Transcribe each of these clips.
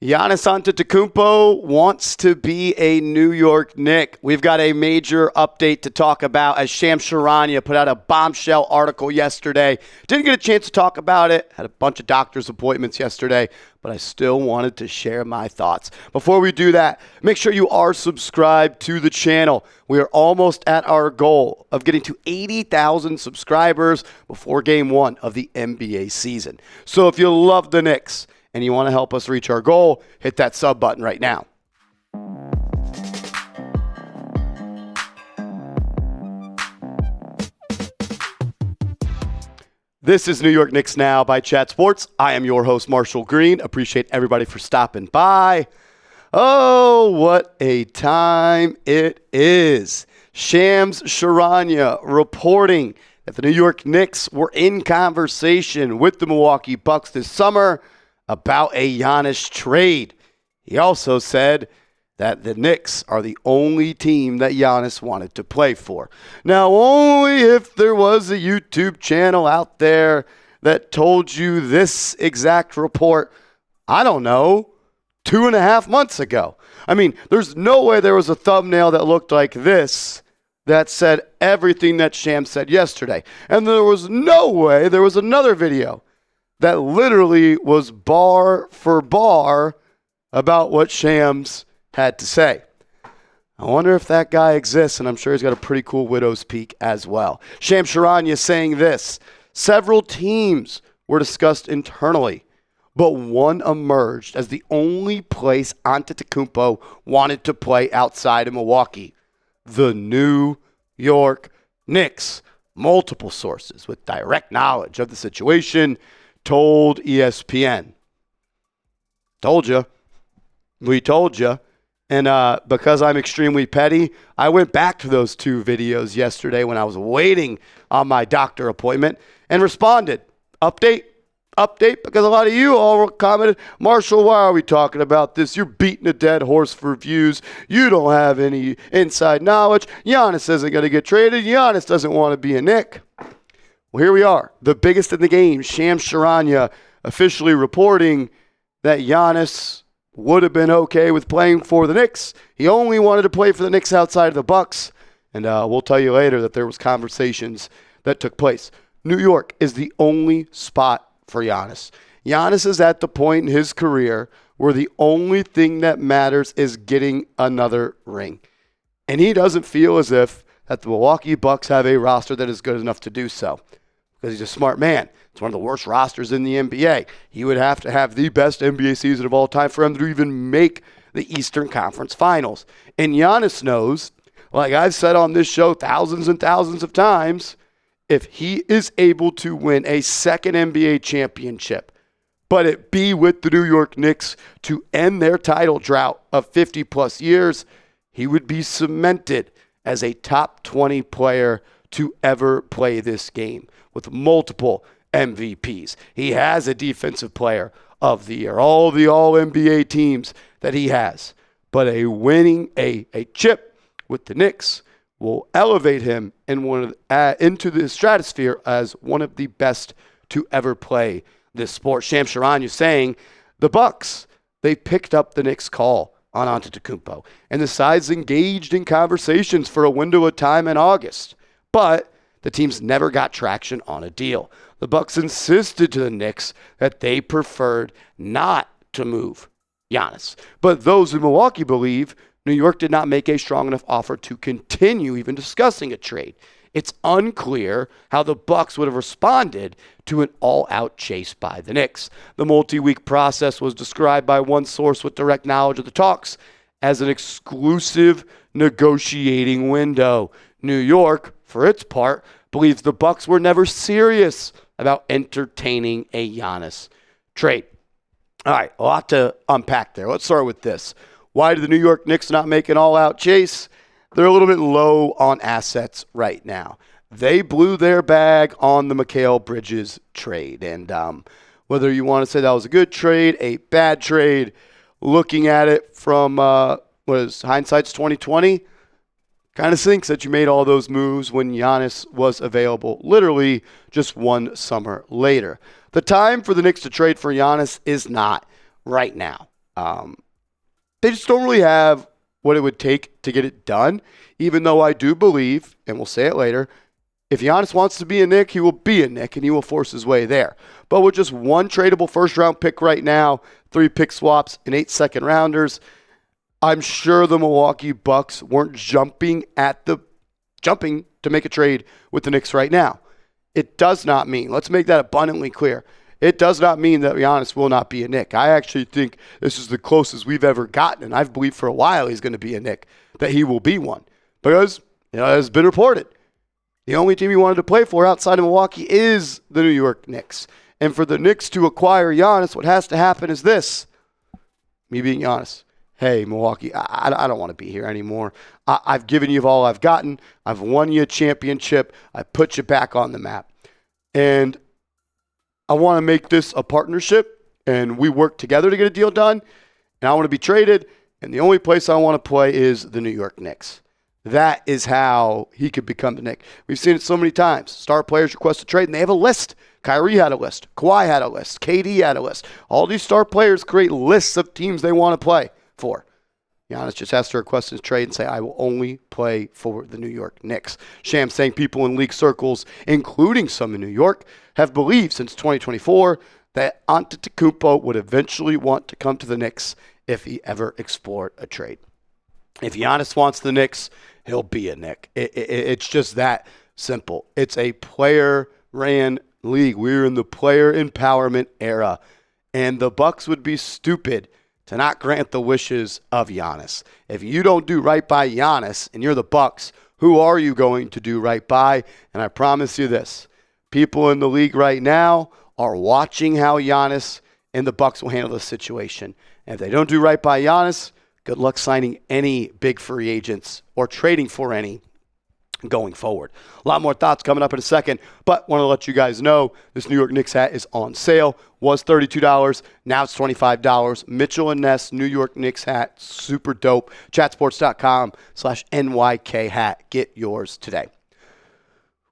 Giannis Antetokounmpo wants to be a New York Knick. We've got a major update to talk about as Shams Charania put out a bombshell article yesterday. Didn't get a chance to talk about it. Had a bunch of doctor's appointments yesterday, but I still wanted to share my thoughts. Before we do that, make sure you are subscribed to the channel. We are almost at our goal of getting to 80,000 subscribers before Game 1 of the NBA season. So if you love the Knicks and you want to help us reach our goal, hit that sub button right now. This is New York Knicks Now by Chat Sports. I am your host, Marshall Green. Appreciate everybody for stopping by. Oh, what a time it is. Shams Charania reporting that the New York Knicks were in conversation with the Milwaukee Bucks this summer about a Giannis trade. He also said that the Knicks are the only team that Giannis wanted to play for. Now, only if there was a YouTube channel out there that told you this exact report, I don't know, 2.5 months ago. I mean, there's no way there was a thumbnail that looked like this that said everything that Shams said yesterday. And there was no way there was another video that literally was bar for bar about what Shams had to say. I wonder if that guy exists, and I'm sure he's got a pretty cool widow's peak as well. Shams Charania saying this: several teams were discussed internally, but one emerged as the only place Antetokounmpo wanted to play outside of Milwaukee: the New York Knicks. Multiple sources with direct knowledge of the situation told ESPN. Told you. We told you. And because I'm extremely petty, I went back to those two videos yesterday when I was waiting on my doctor appointment and responded. Update, because a lot of you all commented, Marshall, why are we talking about this? You're beating a dead horse for views. You don't have any inside knowledge. Giannis isn't going to get traded. Giannis doesn't want to be a Knick. Well, here we are, the biggest in the game, Shams Charania, officially reporting that Giannis would have been okay with playing for the Knicks. He only wanted to play for the Knicks outside of the Bucks. And we'll tell you later that there was conversations that took place. New York is the only spot for Giannis. Giannis is at the point in his career where the only thing that matters is getting another ring. And he doesn't feel as if that the Milwaukee Bucks have a roster that is good enough to do so, because he's a smart man. It's one of the worst rosters in the NBA. He would have to have the best NBA season of all time for him to even make the Eastern Conference Finals. And Giannis knows, like I've said on this show thousands and thousands of times, if he is able to win a second NBA championship, but it be with the New York Knicks to end their title drought of 50-plus years, he would be cemented as a top 20 player to ever play this game with multiple MVPs. He has a defensive player of the year, all the all-NBA teams that he has. But a chip with the Knicks will elevate him into the stratosphere as one of the best to ever play this sport. Shams Charania saying the Bucks, they picked up the Knicks' call on Antetokounmpo, and the sides engaged in conversations for a window of time in August. But the teams never got traction on a deal. The Bucks insisted to the Knicks that they preferred not to move Giannis. But those in Milwaukee believe New York did not make a strong enough offer to continue even discussing a trade. It's unclear how the Bucks would have responded to an all-out chase by the Knicks. The multi-week process was described by one source with direct knowledge of the talks as an exclusive negotiating window. New York, for its part, believes the Bucks were never serious about entertaining a Giannis trade. All right, a lot to unpack there. Let's start with this. Why did the New York Knicks not make an all-out chase? They're a little bit low on assets right now. They blew their bag on the Mikal Bridges trade. And whether you want to say that was a good trade, a bad trade, looking at it from hindsight's 2020, kind of sinks that you made all those moves when Giannis was available literally just one summer later. The time for the Knicks to trade for Giannis is not right now. They just don't really have what it would take to get it done, even though I do believe, and we'll say it later, if Giannis wants to be a Knick, he will be a Knick, and he will force his way there. But with just one tradable first-round pick right now, 3 pick swaps, and 8 second-rounders, I'm sure the Milwaukee Bucks weren't jumping to make a trade with the Knicks right now. It does not mean, let's make that abundantly clear, it does not mean that Giannis will not be a Knick. I actually think this is the closest we've ever gotten, and I've believed for a while he's going to be a Knick, that he will be one. Because, it has been reported, the only team he wanted to play for outside of Milwaukee is the New York Knicks. And for the Knicks to acquire Giannis, what has to happen is this. Me being Giannis. Hey, Milwaukee, I don't want to be here anymore. I've given you all I've gotten. I've won you a championship. I put you back on the map. And I want to make this a partnership, and we work together to get a deal done. And I want to be traded, and the only place I want to play is the New York Knicks. That is how he could become the Knick. We've seen it so many times. Star players request a trade, and they have a list. Kyrie had a list. Kawhi had a list. KD had a list. All these star players create lists of teams they want to play for. Giannis just has to request his trade and say, I will only play for the New York Knicks. Shams saying people in league circles, including some in New York, have believed since 2024 that Antetokounmpo would eventually want to come to the Knicks if he ever explored a trade. If Giannis wants the Knicks, he'll be a Knick. It's just that simple. It's a player-ran league. We're in the player empowerment era, and the Bucks would be stupid to not grant the wishes of Giannis. If you don't do right by Giannis and you're the Bucks, who are you going to do right by? And I promise you this, people in the league right now are watching how Giannis and the Bucks will handle this situation. And if they don't do right by Giannis, good luck signing any big free agents or trading for any going forward. A lot more thoughts coming up in a second, but want to let you guys know this New York Knicks hat is on sale. Was $32, now it's $25. Mitchell & Ness New York Knicks hat, super dope. Chatsports.com/NYK hat. Get yours today.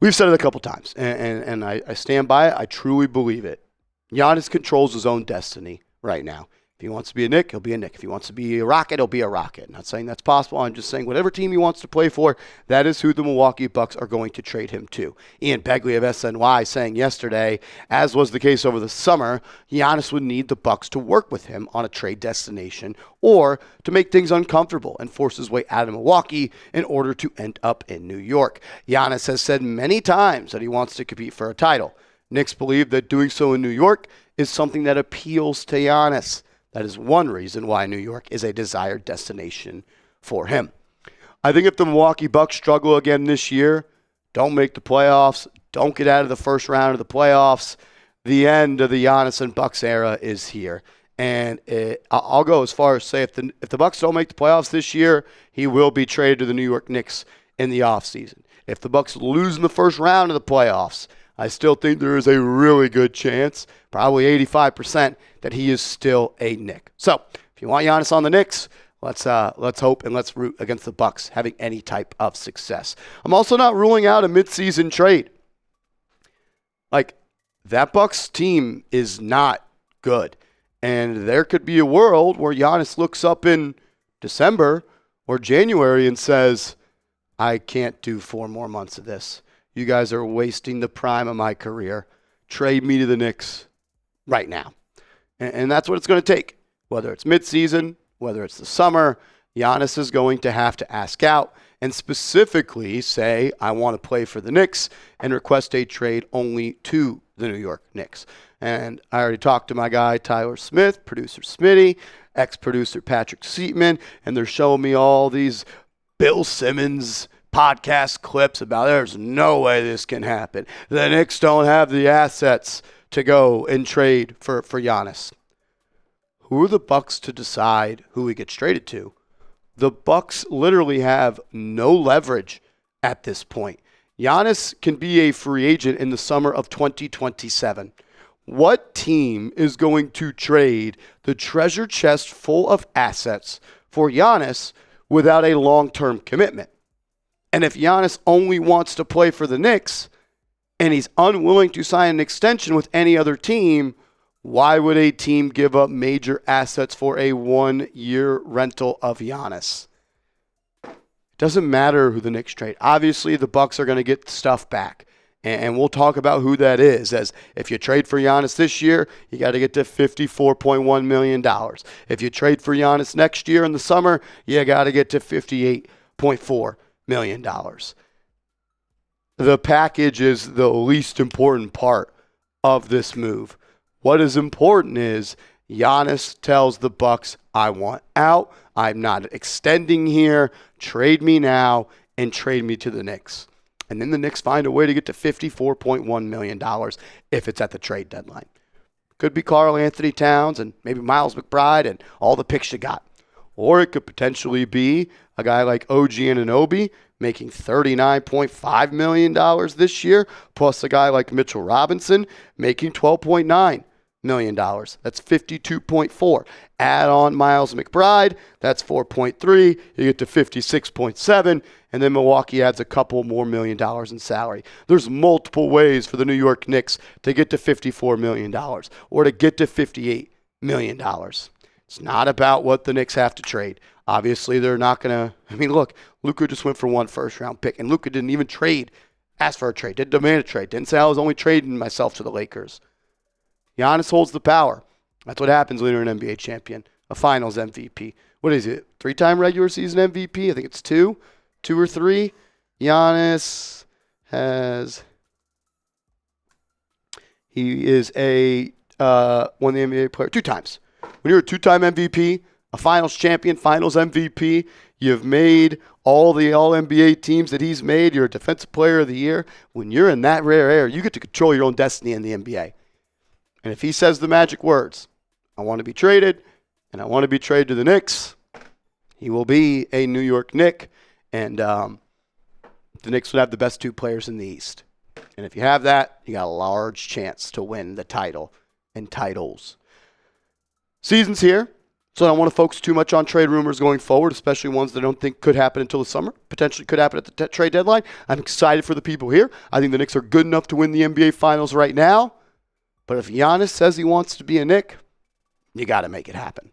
We've said it a couple times, and I stand by it. I truly believe it. Giannis controls his own destiny right now. If he wants to be a Knick, he'll be a Knick. If he wants to be a Rocket, he'll be a Rocket. I'm not saying that's possible. I'm just saying whatever team he wants to play for, that is who the Milwaukee Bucks are going to trade him to. Ian Begley of SNY saying yesterday, as was the case over the summer, Giannis would need the Bucks to work with him on a trade destination or to make things uncomfortable and force his way out of Milwaukee in order to end up in New York. Giannis has said many times that he wants to compete for a title. Knicks believe that doing so in New York is something that appeals to Giannis. That is one reason why New York is a desired destination for him. I think if the Milwaukee Bucks struggle again this year, don't make the playoffs, don't get out of the first round of the playoffs, the end of the Giannis and Bucks era is here. And I'll go as far as say if the Bucks don't make the playoffs this year, he will be traded to the New York Knicks in the offseason. If the Bucks lose in the first round of the playoffs, I still think there is a really good chance, probably 85%, that he is still a Knick. So, if you want Giannis on the Knicks, let's hope and let's root against the Bucks having any type of success. I'm also not ruling out a midseason trade. Like, that Bucks team is not good. And there could be a world where Giannis looks up in December or January and says, I can't do 4 more months of this. You guys are wasting the prime of my career. Trade me to the Knicks right now. And that's what it's going to take. Whether it's midseason, whether it's the summer, Giannis is going to have to ask out and specifically say, I want to play for the Knicks and request a trade only to the New York Knicks. And I already talked to my guy, Tyler Smith, producer Smitty, ex-producer Patrick Seatman, and they're showing me all these Bill Simmons podcast clips about there's no way this can happen. The Knicks don't have the assets to go and trade for Giannis. Who are the Bucks to decide who he gets traded to? The Bucks literally have no leverage at this point. Giannis can be a free agent in the summer of 2027. What team is going to trade the treasure chest full of assets for Giannis without a long-term commitment? And if Giannis only wants to play for the Knicks and he's unwilling to sign an extension with any other team, Why would a team give up major assets for a 1-year rental of Giannis? It doesn't matter who the Knicks trade. Obviously, the Bucks are going to get stuff back. And we'll talk about who that is, as if you trade for Giannis this year, you got to get to $54.1 million. If you trade for Giannis next year in the summer, you got to get to $58.4 million. The package is the least important part of this move. What is important is Giannis tells the Bucks, I want out. I'm not extending here. Trade me now and trade me to the Knicks. And then the Knicks find a way to get to $54.1 million if it's at the trade deadline. Could be Karl-Anthony Towns and maybe Miles McBride and all the picks you got. Or it could potentially be a guy like OG Anunoby making $39.5 million this year, plus a guy like Mitchell Robinson making $12.9 million. That's 52.4. Add on Miles McBride, that's 4.3. You get to 56.7, and then Milwaukee adds a couple more $1 million in salary. There's multiple ways for the New York Knicks to get to $54 million or to get to $58 million. It's not about what the Knicks have to trade. Obviously, they're not going to. Look, Luka just went for 1 first-round pick, and Luka didn't even ask for a trade, didn't demand a trade, didn't say I was only trading myself to the Lakers. Giannis holds the power. That's what happens when you're an NBA champion, a finals MVP. What is it, 3-time regular season MVP? I think it's 2 or 3. Giannis he is won the NBA player 2 times. When you're a 2-time MVP, a finals champion, finals MVP, you've made all the All-NBA teams that he's made, you're a defensive player of the year. When you're in that rare air, you get to control your own destiny in the NBA. And if he says the magic words, I want to be traded, and I want to be traded to the Knicks, he will be a New York Knick, and the Knicks would have the best 2 players in the East. And if you have that, you got a large chance to win the title and titles. Season's here, so I don't want to focus too much on trade rumors going forward, especially ones that I don't think could happen until the summer, potentially could happen at the trade deadline. I'm excited for the people here. I think the Knicks are good enough to win the NBA Finals right now. But if Giannis says he wants to be a Knick, you got to make it happen.